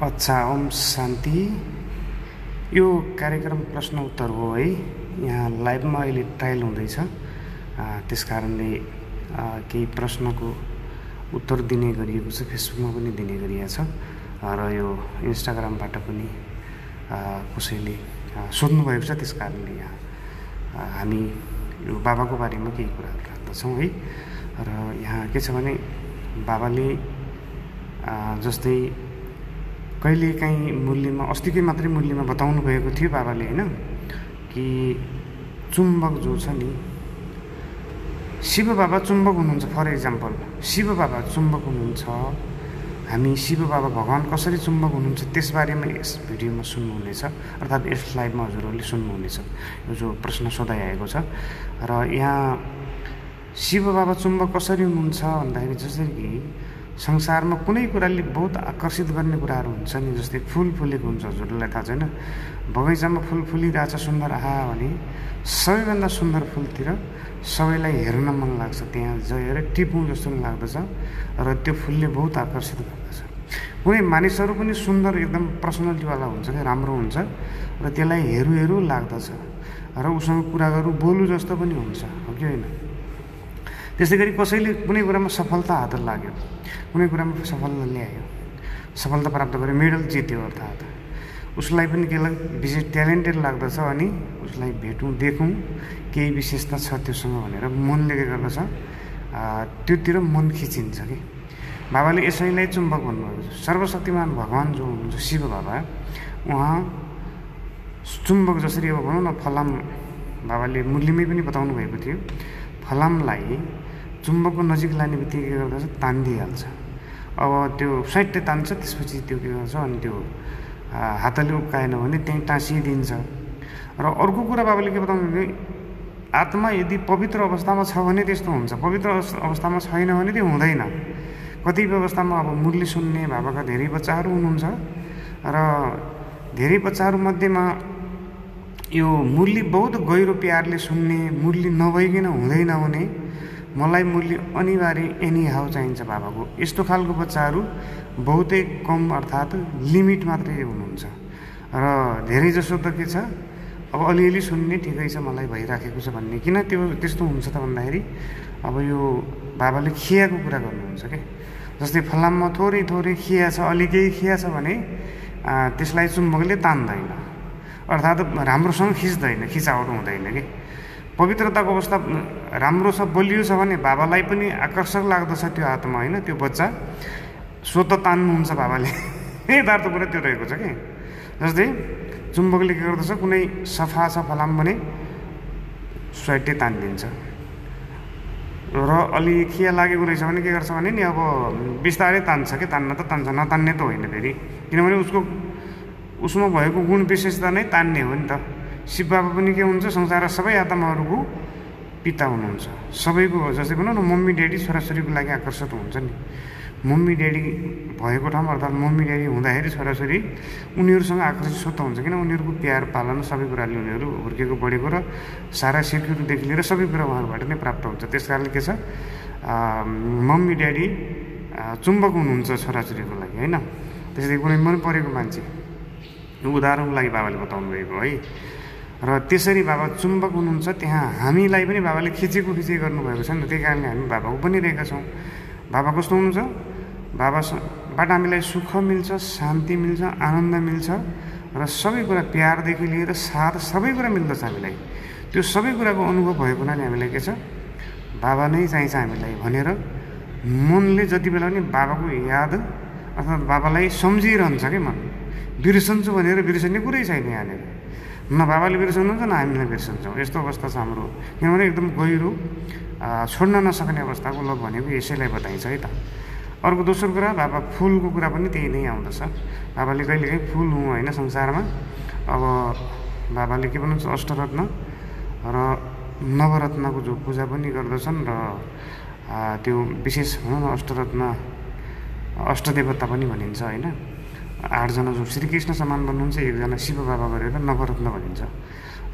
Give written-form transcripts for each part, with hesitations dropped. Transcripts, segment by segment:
अच्छा, ओम शान्ति। यो कार्यक्रम प्रश्न उत्तर हो है। यहाँ लाइभमा अहिले ट्रायल हुँदैछ, त्यस कारणले केही प्रश्नको उत्तर दिने गरिएको छ। फेसबुकमा पनि दिने गरिएको छ र यो इन्स्टाग्रामबाट पनि कसैले सोध्नुभएको छ। त्यस कारणले यहाँ हामी यो बाबाको बारेमा केही कुराहरू राख्दछौँ है। र यहाँ के छ भने बाबाले जस्तै कहिलेकाहीँ मूल्यमा अस्तिकै मात्रै मूल्यमा बताउनु भएको थियो बाबाले, होइन, कि चुम्बक जो छ नि, शिव बाबा चुम्बक हुनुहुन्छ। फर इक्जाम्पल शिव बाबा चुम्बक हुनुहुन्छ। हामी शिव बाबा भगवान् कसरी चुम्बक हुनुहुन्छ त्यसबारेमा यस भिडियोमा सुन्नुहुनेछ, अर्थात् यस लाइभमा हजुरहरूले सुन्नुहुनेछ। यो जो प्रश्न सोधाइएको छ र यहाँ शिव बाबा चुम्बक कसरी हुनुहुन्छ भन्दाखेरि जसरी कि संसारमा कुनै कुराले बहुत आकर्षित गर्ने कुराहरू हुन्छ नि, जस्तै फुल फुलेको हुन्छ। हजुरलाई थाहा छैन, बगैँचामा फुल फुलिरहेछ सुन्दर भने सबैभन्दा सुन्दर फुलतिर सबैलाई हेर्न मन लाग्छ, त्यहाँ गएर टिपौँ जस्तो लाग्दछ र त्यो फुलले बहुत आकर्षित गर्दछ। कुनै मानिसहरू पनि सुन्दर एकदम पर्सनालिटीवाला हुन्छ कि राम्रो हुन्छ र त्यसलाई हेरु लाग्दछ र उसँग कुरा गरौँ बोलु जस्तो पनि हुन्छ, हो कि होइन। त्यसै गरी कसैले कुनै कुरामा सफलता हातल लाग्यो, कुनै कुरामा सफलता ल्यायो, सफलता प्राप्त गर्यो, मेडल जित्यो, अर्थात् उसलाई पनि के विशेष ट्यालेन्टेड लाग्दछ अनि उसलाई भेटौँ देखौँ केही विशेषता छ त्योसँग भनेर मनले के गर्दछ, त्योतिर मन खिचिन्छ कि। बाबाले यसैलाई चुम्बक भन्नुभएको छ। सर्वशक्तिमान भगवान् जो हुनुहुन्छ शिव बाबा, उहाँ चुम्बक जसरी अब भनौँ न फलाम, बाबाले मुरलीमै पनि बताउनु भएको थियो, फलामलाई चुम्बकको नजिक लाने बित्तिकै के गर्दछ, तानिदिइहाल्छ। अब त्यो साइटै तान्छ, त्यसपछि त्यो के गर्छ अनि त्यो हातले उक्काएन भने त्यहीँ टाँसिदिन्छ। र अर्को कुरा बाबाले के बताउनु भने आत्मा यदि पवित्र अवस्थामा छ भने त्यस्तो हुन्छ, पवित्र अवस्थामा छैन भने त्यो हुँदैन। कतिपय अवस्थामा अब मुरली सुन्ने बाबाका धेरै बच्चाहरू हुनुहुन्छ र धेरै बच्चाहरू मध्येमा यो मुरली बहुत गहिरो प्यारले सुन्ने, मुरली नभइकन हुँदैन भने मलाई मुरली अनिवार्य एनी हाउ चाहिन्छ बाबाको, यस्तो खालको बच्चाहरू बहुतै कम, अर्थात् लिमिट मात्रै हुनुहुन्छ। र धेरै जसो त के छ, अब अलिअलि सुन्ने ठिकै छ मलाई भइराखेको छ भन्ने। किन त्यो त्यस्तो हुन्छ त भन्दाखेरि अब यो बाबाले खियाको कुरा गर्नुहुन्छ क्या। जस्तै फलाममा थोरै खिया छ, अलिकै खिया छ भने त्यसलाई चुम्बकले तान्दैन, अर्थात् राम्रोसँग खिच्दैन, खिचावट हुँदैन कि। पवित्रताको अवस्था राम्रो छ, बलियो छ भने बाबालाई पनि आकर्षक लाग्दछ त्यो आत्मा, होइन, त्यो बच्चा स्वतः तान्नुहुन्छ बाबाले। यथार्थ कुरा त्यो रहेको छ कि। जस्तै चुम्बकले के गर्दछ, कुनै सफा छ फलाम भने स्वाइटै तानिदिन्छ र अलि खिया लागेको रहेछ भने के गर्छ भने नि अब बिस्तारै तान्छ कि, तान्न त तान्छ, नतान्ने त होइन फेरि, किनभने उसमा भएको गुण विशेषता नै तान्ने हो नि त। शिव बाबा पनि के हुन्छ, संसारका सबै आत्माहरूको पिता हुनुहुन्छ, सबैको। जस्तै भनौँ न मम्मी ड्याडी छोराछोरीको लागि आकर्षित हुन्छ नि। मम्मी ड्याडी भएको ठाउँमा, अर्थात् मम्मी ड्याडी हुँदाखेरि छोराछोरी उनीहरूसँग आकर्षित स्वतः हुन्छ, किन उनीहरूको प्यार पालन सबै कुराले उनीहरू हुर्केको बढेको र सारा सिक्युरिटीदेखि लिएर सबै कुरा उहाँहरूबाट नै प्राप्त हुन्छ। त्यस कारणले के छ, मम्मी ड्याडी चुम्बक हुनुहुन्छ छोराछोरीको लागि, होइन। त्यसरी कुनै मन परेको मान्छे उदाहरणको लागि बाबाले बताउनु भएको है। र त्यसरी बाबा चुम्बक हुनुहुन्छ, त्यहाँ हामीलाई पनि बाबाले खिचेको गर्नुभएको छ नि। त्यही कारणले हामी बाबाको पनि रहेका छौँ। बाबा कस्तो हुनुहुन्छ, बाबाबाट हामीलाई सुख मिल्छ, शान्ति मिल्छ, आनन्द मिल्छ र सबै कुरा प्यारदेखि लिएर साथ सबै कुरा मिल्दछ हामीलाई। त्यो सबै कुराको अनुभव भएको हुनाले हामीलाई के छ, बाबा नै चाहिन्छ हामीलाई भनेर मनले जति बेला पनि बाबाको याद, अर्थात् बाबालाई सम्झिरहन्छ क्या मन। बिर्सन्छु भनेर बिर्सने कुरै छैन यहाँनिर, न बाबाले बिर्सनुहुन्छ न हामीलाई बिर्सन्छौँ, यस्तो अवस्था छ हाम्रो। किनभने एकदम गहिरो छोड्न नसक्ने अवस्थाको ल भनेको यसैलाई बताइन्छ है त। अर्को दोस्रो कुरा, बाबा फुलको कुरा पनि त्यही नै आउँदछ। बाबाले कहिलेकाहीँ फुल हुँ होइन संसारमा। अब बाबाले के भन्नुहुन्छ, अष्टरत्न र नवरत्नको जो पूजा पनि गर्दछन् र त्यो विशेष भनौँ न अष्टरत्न अष्टदेवता पनि भनिन्छ, होइन। 8 जना जो श्रीकृष्ण समान भन्नुहुन्छ, 1 जना शिव बाबा गरेर नवरत्न भनिन्छ।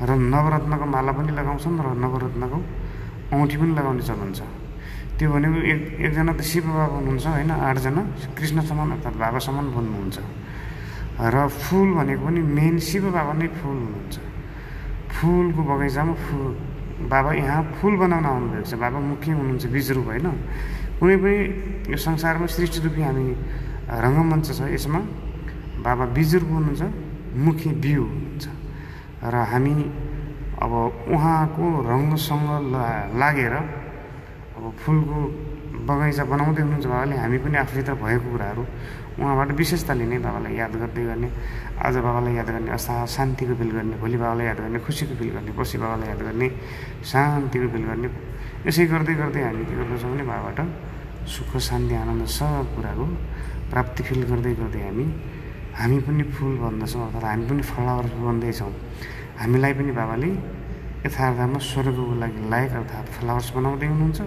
र नवरत्नको माला पनि लगाउँछन् र नवरत्नको औँठी पनि लगाउने चलन छ। त्यो भनेको एकजना त शिव बाबा हुनुहुन्छ होइन, 8 जना कृष्ण समान अर्थात् बाबा समान भन्नुहुन्छ। र फुल भनेको पनि मेन शिव बाबा नै फुल हुनुहुन्छ। फुलको बगैँचामा बाबा यहाँ फुल बनाउन आउनुभएको छ। बाबा मुख्य हुनुहुन्छ, बीजरूप होइन। कुनै पनि यो संसारमा सृष्टिरूपी हामी रङ्गमञ्च छ, यसमा बाबा बीजरूप हुनुहुन्छ, मुख्य बिउ हुनुहुन्छ। र हामी अब उहाँको रङसँग लागेर अब फुलको बगैँचा बनाउँदै हुनुहुन्छ बाबाले। हामी पनि आफूभित्र भएको कुराहरू उहाँबाट विशेषता लिने, बाबालाई याद गर्दै गर्ने। आज बाबालाई याद गर्ने शान्तिको फिल गर्ने, भोलि बाबालाई याद गर्ने खुसीको फिल गर्ने, पर्सि बाबालाई याद गर्ने शान्तिको फिल गर्ने। यसै गर्दै गर्दै हामी के गर्दछौँ भने बाबाबाट सुख शान्ति आनन्द सब कुराको प्राप्ति फिल गर्दै गर्दै हामी पनि फुल बन्दछौँ, अर्थात् हामी पनि फ्लावर बन्दैछौँ। हामीलाई पनि बाबाले यथार्थमा स्वर्गको लागि लायक अर्थात् फ्लावर्स बनाउँदै हुनुहुन्छ।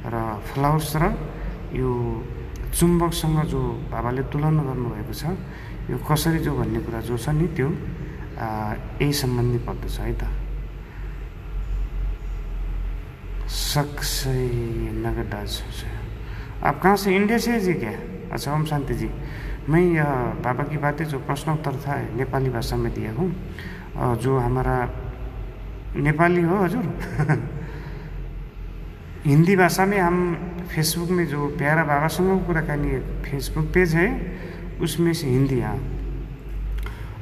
र फ्लावर्स र यो चुम्बकसँग जो बाबाले तुलना गर्नुभएको छ, यो कसरी जो भन्ने कुरा जो छ नि, त्यो यही सम्बन्धी पर्दछ है त। सक्सै नगदाज आप कहाँ से, इंडिया से है जी क्या? अच्छा, ओम शांति जी। मैं यह बाबा की बातें जो प्रश्न उत्तर था नेपाली भाषा में दिया हूँ। जो हमारा नेपाली हो हजुर हिंदी भाषा में हम फेसबुक में जो प्यारा बाबासँग कुराकानी फेसबुक पेज है, उसमें से हिंदी, हाँ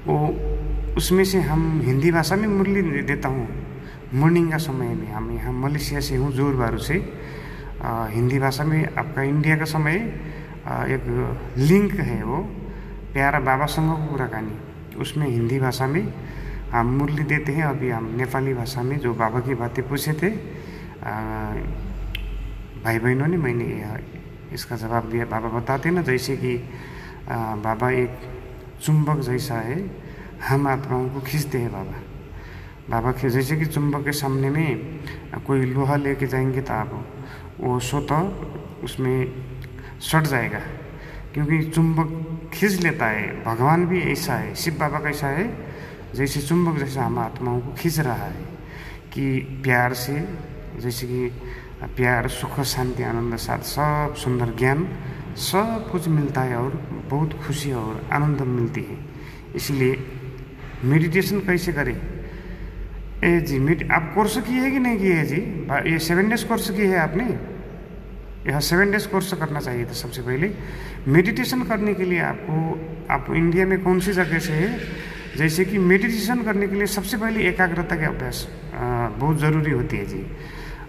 वो उसमें से हम हिंदी भाषा में मुरली देता हूँ। मॉर्निंग का समय में हम यहाँ मलेशिया से हूँ, जोरबारू से। हिंदी भाषा में आपका इंडिया का समय एक लिंक है, वो प्यारा बाबासँग कुराकानी, उसमें हिंदी भाषा में हम मुरली देते हैं। अभी हम नेपाली भाषा में जो बाबा की बातें पूछे थे भाई बहनों ने, मैंने इसका जवाब दिया। बाबा बताते ना, जैसे कि बाबा एक चुंबक जैसा है, हम आत्माओं को खींचते हैं बाबा के। जैसे कि चुंबक के सामने में कोई लोहा लेके जाएंगे तो आप वो स्वतः उसमें सट जाएगा, क्योंकि चुंबक खींच लेता है। भगवान भी ऐसा है, शिव बाबा कैसा है, जैसे चुंबक जैसा हम आत्माओं को खींच रहा है कि प्यार से, जैसे कि प्यार सुख शांति आनंद साथ सब सुंदर ज्ञान सब कुछ मिलता है और बहुत खुशी और आनंद मिलती है। इसलिए मेडिटेशन कैसे करें? ए जी आप कोर्स किए है कि नहीं किए है जी? ये 7 डेज कोर्स की है आपने? यह 7 डेज कोर्स करना चाहिए था। सबसे पहले मेडिटेशन करने के लिए आप इंडिया में कौन सी जगह से है? जैसे कि मेडिटेशन करने के लिए सबसे पहले एकाग्रता का अभ्यास बहुत ज़रूरी होती है जी।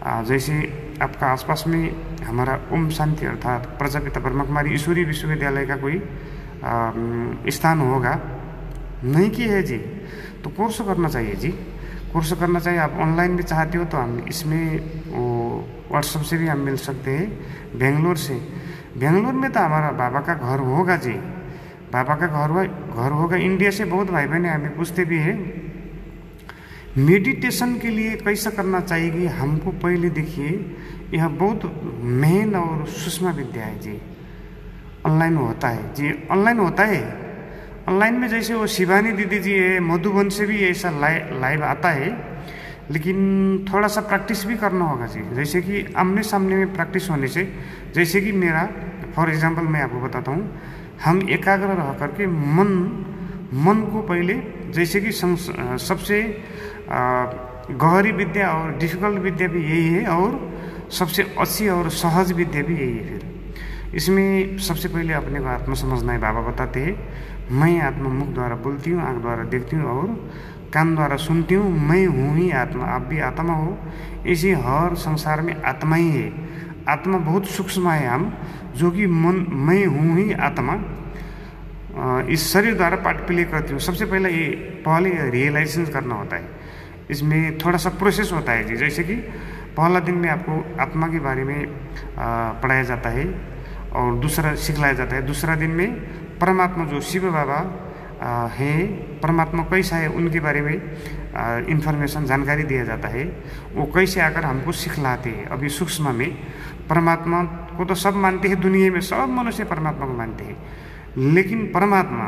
जैसे आपका आसपास में हमारा ओम शांति अर्थात प्रजापिता ब्रह्मा कुमारी ईश्वरीय विश्वविद्यालय का कोई स्थान होगा, नहीं की है जी, तो कोर्स करना चाहिए जी। कोर्स करना चाहिए। आप ऑनलाइन भी चाहते हो तो हम इसमें वो व्हाट्सएप से भी हम मिल सकते हैं। बेंगलोर से, बेंगलोर में तो हमारा बाबा का घर होगा जी, बाबा का घर होगा। इंडिया से बहुत भाई बहन हमें पूछते भी है मेडिटेशन के लिए कैसा करना चाहिए कि हमको पहले देखिए, यह बहुत मेन और सूक्ष्म विद्या है जी। ऑनलाइन होता है जी, ऑनलाइन होता है। ऑनलाइन में जैसे वो शिवानी दीदी जी है, मधुबन से भी ऐसा लाइव आता है, लेकिन थोड़ा सा प्रैक्टिस भी करना होगा जी। जैसे कि आमने सामने में प्रैक्टिस होने से, जैसे कि मेरा फॉर एग्जांपल मैं आपको बताता हूँ, हम एकाग्र रह करके मन को पहले, जैसे कि सबसे गहरी विद्या और डिफिकल्ट विद्या भी यही है, और सबसे अच्छी और सहज विद्या भी यही है। फिर इसमें सबसे पहले अपने को आत्मा समझना है। बाबा बताते हैं, मैं आत्मा मुख द्वारा बोलती हूँ, आँख द्वारा देखती हूँ और कान द्वारा सुनती हूँ। मैं हूँ ही आत्मा, आप भी आत्मा हो। इसी हर संसार में आत्मा ही है। आत्मा बहुत सूक्ष्म है हम, जो कि मैं हूँ ही आत्मा इस शरीर द्वारा पार्ट प्ले करती हूँ। सबसे पहले रियलाइजेशन करना होता है। इसमें थोड़ा सा प्रोसेस होता है जी। जैसे कि पहला दिन में आपको आत्मा के बारे में पढ़ाया जाता है और दूसरा सिखलाया जाता है। दूसरा दिन में परमात्मा जो शिव बाबा है, परमात्मा कैसा है उनके बारे में इंफॉर्मेशन जानकारी दिया जाता है। वो कैसे आकर हमको सिखलाते हैं। अभी सूक्ष्म में परमात्मा को तो सब मानते हैं, दुनिया में सब मनुष्य परमात्मा को मानते हैं, लेकिन परमात्मा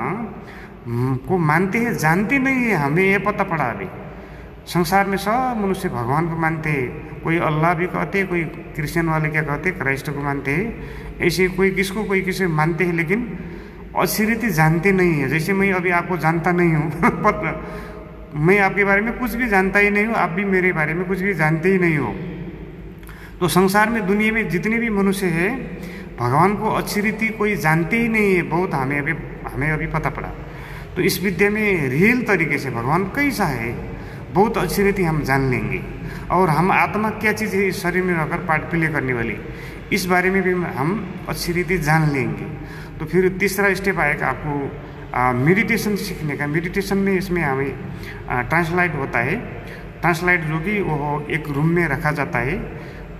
को मानते हैं, जानते नहीं है। हमें ये पता पड़ा अभी संसार में सब मनुष्य भगवान को मानते हैं। कोई अल्लाह भी कहते हैं, कोई क्रिश्चियन वाले क्या कहते हैं, क्राइस्ट को मानते हैं। ऐसे कोई किसी मानते हैं, लेकिन अच्छी रीति जानते नहीं है। जैसे मैं अभी आपको जानता नहीं हूँ मैं आपके बारे में कुछ भी जानता ही नहीं हूँ, आप भी मेरे बारे में कुछ भी जानते ही नहीं हो। तो संसार में, दुनिया में जितने भी मनुष्य हैं, भगवान को अच्छी रीति कोई जानते ही नहीं है। बहुत हमें अभी पता पड़ा। तो इस विद्या में रियल तरीके से भगवान कैसा है बहुत अच्छी रीति हम जान लेंगे। और हम आत्मा क्या चीज़ है इस शरीर में रहकर पार्ट प्ले करने वाली, इस बारे में भी हम अच्छी रीति जान लेंगे। तो फिर तीसरा स्टेप आएगा आपको मेडिटेशन सीखने का। मेडिटेशन में इसमें हमें ट्रांसलाइट होता है। ट्रांसलाइट जो कि वो एक रूम में रखा जाता है।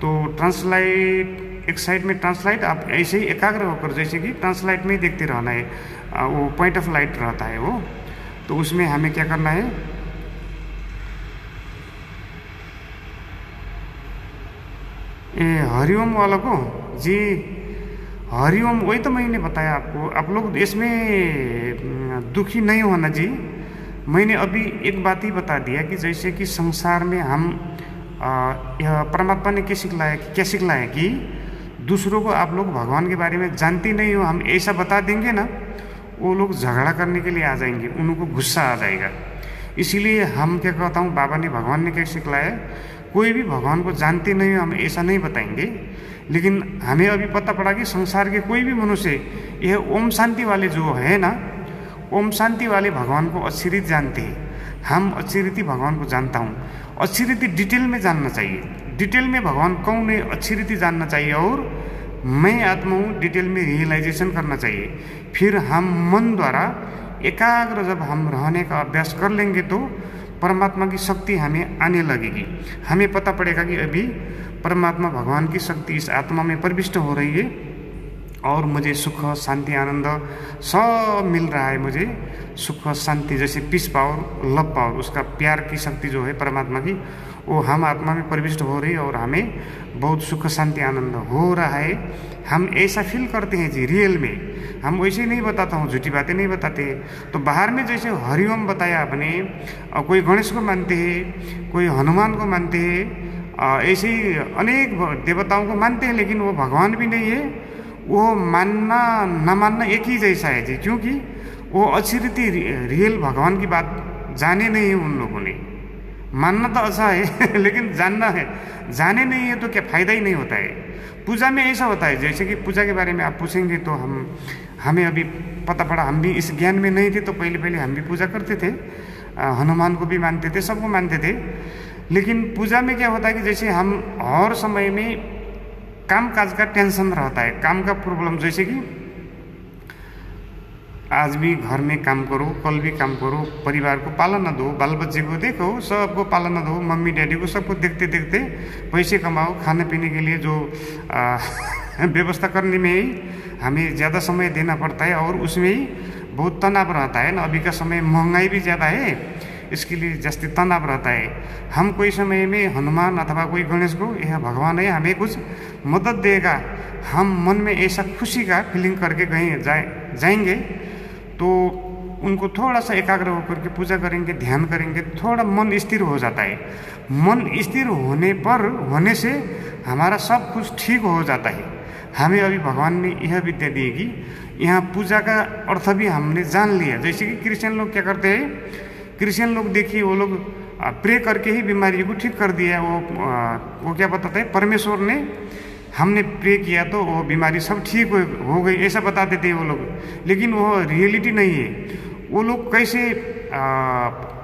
तो ट्रांसलाइट, एक साइड में ट्रांसलाइट, आप ऐसे ही एकाग्र होकर जैसे कि ट्रांसलाइट में ही देखते रहना है। वो पॉइंट ऑफ लाइट रहता है वो। तो उसमें हमें क्या करना है, ये हरिओम वाला को जी, हरिओम वही तो मैंने बताया आपको। आप लोग इसमें दुखी नहीं होना जी। मैंने अभी एक बात ही बता दिया कि जैसे कि संसार में हम परमात्मा ने क्या सिखलाया कि दूसरों को आप लोग भगवान के बारे में जानते नहीं हो, हम ऐसा बता देंगे ना, वो लोग झगड़ा करने के लिए आ जाएंगे, उनको गुस्सा आ जाएगा। इसीलिए हम क्या कहता हूँ, बाबा ने, भगवान ने क्या सिखलाया, कोई भी भगवान को जानते नहीं हो हम ऐसा नहीं बताएंगे। लेकिन हमें अभी पता पड़ा कि संसार के कोई भी मनुष्य यह ओम शांति वाले जो है ना, ओम शांति वाले भगवान को अच्छी रीति जानते हैं। हम अच्छी रीति भगवान को जानता हूँ। अच्छी रीति डिटेल में जानना चाहिए। डिटेल में भगवान कौन है अच्छी रीति जानना चाहिए। और मैं आत्मा हूँ डिटेल में रियलाइजेशन करना चाहिए। फिर हम मन द्वारा एकाग्र जब हम रहने का अभ्यास कर लेंगे तो परमात्मा की शक्ति हमें आने लगेगी। हमें पता पड़ेगा कि अभी परमात्मा भगवान की शक्ति इस आत्मा में प्रविष्ट हो रही है और मुझे सुख, शांति, आनंद सब मिल रहा है। मुझे सुख, शांति, जैसे पीस पावर, लव पावर, उसका प्यार की शक्ति जो है परमात्मा की, वो हम आत्मा में प्रविष्ट हो रही है और हमें बहुत सुख, शांति, आनंद हो रहा है। हम ऐसा फील करते हैं जी रियल में। हम वैसे नहीं बताता हूँ, झूठी बातें नहीं बताते हैं। तो बाहर में जैसे हरिओम बताया आपने, कोई गणेश को मानते हैं, कोई हनुमान को मानते हैं, ऐसे ही अनेक देवताओं को मानते हैं, लेकिन वो भगवान भी नहीं है। वो मानना न मानना एक ही जैसा है जी, क्योंकि वो अच्छी रीति रियल भगवान की बात जाने नहीं है उन लोगों ने। मानना तो अच्छा है लेकिन जानना है, जाने नहीं है तो क्या फ़ायदा ही नहीं होता है। पूजा में ऐसा होता है, जैसे कि पूजा के बारे में आप पूछेंगे तो हमें अभी पता पड़ा, हम भी इस ज्ञान में नहीं थे तो पहले हम भी पूजा करते थे, हनुमान को भी मानते थे, सबको मानते थे। लेकिन पूजा में क्या होता है कि जैसे हम हर समय में काम काज का टेंशन रहता है, काम का प्रॉब्लम, जैसे कि आज भी घर में काम करो, कल भी काम करो, परिवार को पालना दो, बाल बच्चे को देखो, सबको पालना दो, मम्मी डैडी को सबको देखते देखते पैसे कमाओ, खाने पीने के लिए जो व्यवस्था करने में ही हमें ज़्यादा समय देना पड़ता है और उसमें ही बहुत तनाव रहता है ना। अभी का समय महंगाई भी ज़्यादा है, इसके लिए जास्ती तनाव रहता है। हम कोई समय में हनुमान अथवा कोई गणेश को, यह भगवान है हमें कुछ मदद देगा, हम मन में ऐसा खुशी का फीलिंग करके कहीं जाएंगे तो उनको थोड़ा सा एकाग्र होकर के पूजा करेंगे, ध्यान करेंगे, थोड़ा मन स्थिर हो जाता है। मन स्थिर होने से हमारा सब कुछ ठीक हो जाता है। हमें अभी भगवान ने यह विद्या दी कि यहाँ पूजा का अर्थ भी हमने जान लिया। जैसे कि क्रिश्चियन लोग क्या करते हैं, क्रिश्चियन लोग देखिए, वो लोग प्रे करके ही बीमारी को ठीक कर दिया। वो क्या बताते हैं, परमेश्वर ने, हमने प्रे किया तो वो बीमारी सब ठीक हो गई, ऐसा बताते थे वो लोग। लेकिन वो रियलिटी नहीं है। वो लोग कैसे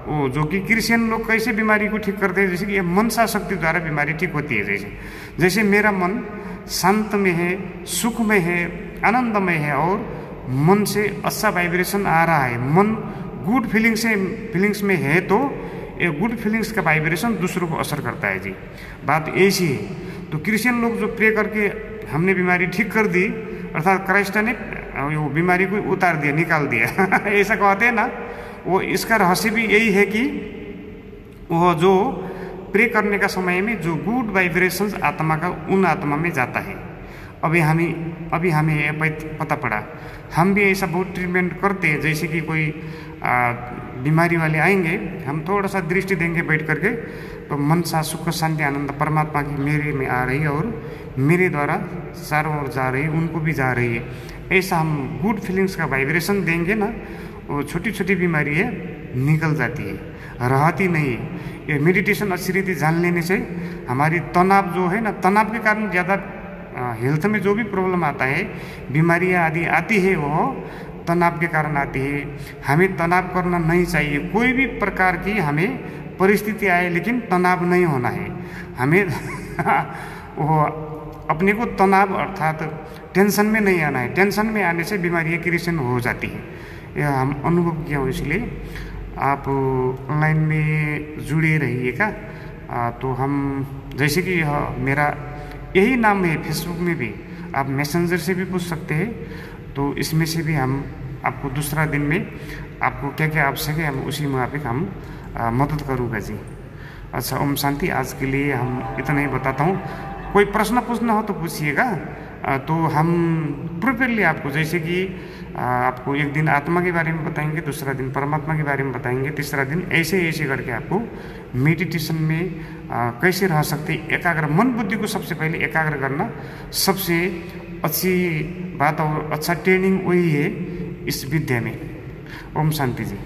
वो जो कि क्रिश्चियन लोग कैसे बीमारी को ठीक करते हैं, जैसे कि मनसा शक्ति द्वारा बीमारी ठीक होती है। जैसे मेरा मन शांत में है, सुख में है, आनंदमय है और मन से अच्छा वाइब्रेशन आ रहा है, मन गुड फीलिंग्स में है, तो ये गुड फीलिंग्स का वाइब्रेशन दूसरों को असर करता है जी। बात ऐसी है। तो क्रिश्चियन लोग जो प्रे करके हमने बीमारी ठीक कर दी, अर्थात क्राइस्ट ने वो बीमारी को उतार दिया, निकाल दिया ऐसा कहते हैं ना, वो इसका रहस्य भी यही है कि वो जो प्रे करने का समय में जो गुड वाइब्रेशंस आत्मा का उन आत्मा में जाता है। अभी हमें ये पता पड़ा। हम भी ऐसा बहुत ट्रीटमेंट करते हैं। जैसे कि कोई बीमारी वाले आएंगे, हम थोड़ा सा दृष्टि देंगे बैठ करके, तो मन सा सुख, शांति, आनंद परमात्मा की मेरे में आ रही है और मेरे द्वारा चारों ओर जा रही है, उनको भी जा रही है। ऐसा हम गुड फीलिंग्स का वाइब्रेशन देंगे ना, वो छोटी छोटी बीमारी है निकल जाती है, रहती नहीं है। ये मेडिटेशन अच्छी रीति जान लेने से हमारी तनाव जो है ना, तनाव के कारण ज़्यादा हेल्थ में जो भी प्रॉब्लम आता है, बीमारियाँ आदि आती है, वो तनाव के कारण आती है। हमें तनाव करना नहीं चाहिए, कोई भी प्रकार की हमें परिस्थिति आए लेकिन तनाव नहीं होना है हमें। वो अपने को तनाव अर्थात टेंशन में नहीं आना है, टेंशन में आने से बीमारियाँ क्रिएशन हो जाती है। यह हम अनुभव किया हूँ, इसलिए आप ऑनलाइन में जुड़े रहिएगा। तो हम जैसे कि मेरा यही नाम है, फेसबुक में भी आप मैसेंजर से भी पूछ सकते हैं, तो इसमें से भी हम आपको दूसरा दिन में आपको क्या क्या आवश्यक है, हम उसी मुताबिक हम मदद करूँगा जी। अच्छा, ओम शांति। आज के लिए हम इतना ही बताता हूँ, कोई प्रश्न पूछना हो तो पूछिएगा। तो हम प्रोपरली आपको, जैसे कि आपको एक दिन आत्मा के बारे में बताएंगे, दूसरा दिन परमात्मा के बारे में बताएंगे, तीसरा दिन ऐसे ऐसे करके आपको मेडिटेशन में कैसे रह सकते, एकाग्र मन बुद्धि को सबसे पहले एकाग्र करना सबसे अच्छी बात और अच्छा ट्रेनिंग वही है इस विद्या में। ओम शांति जी।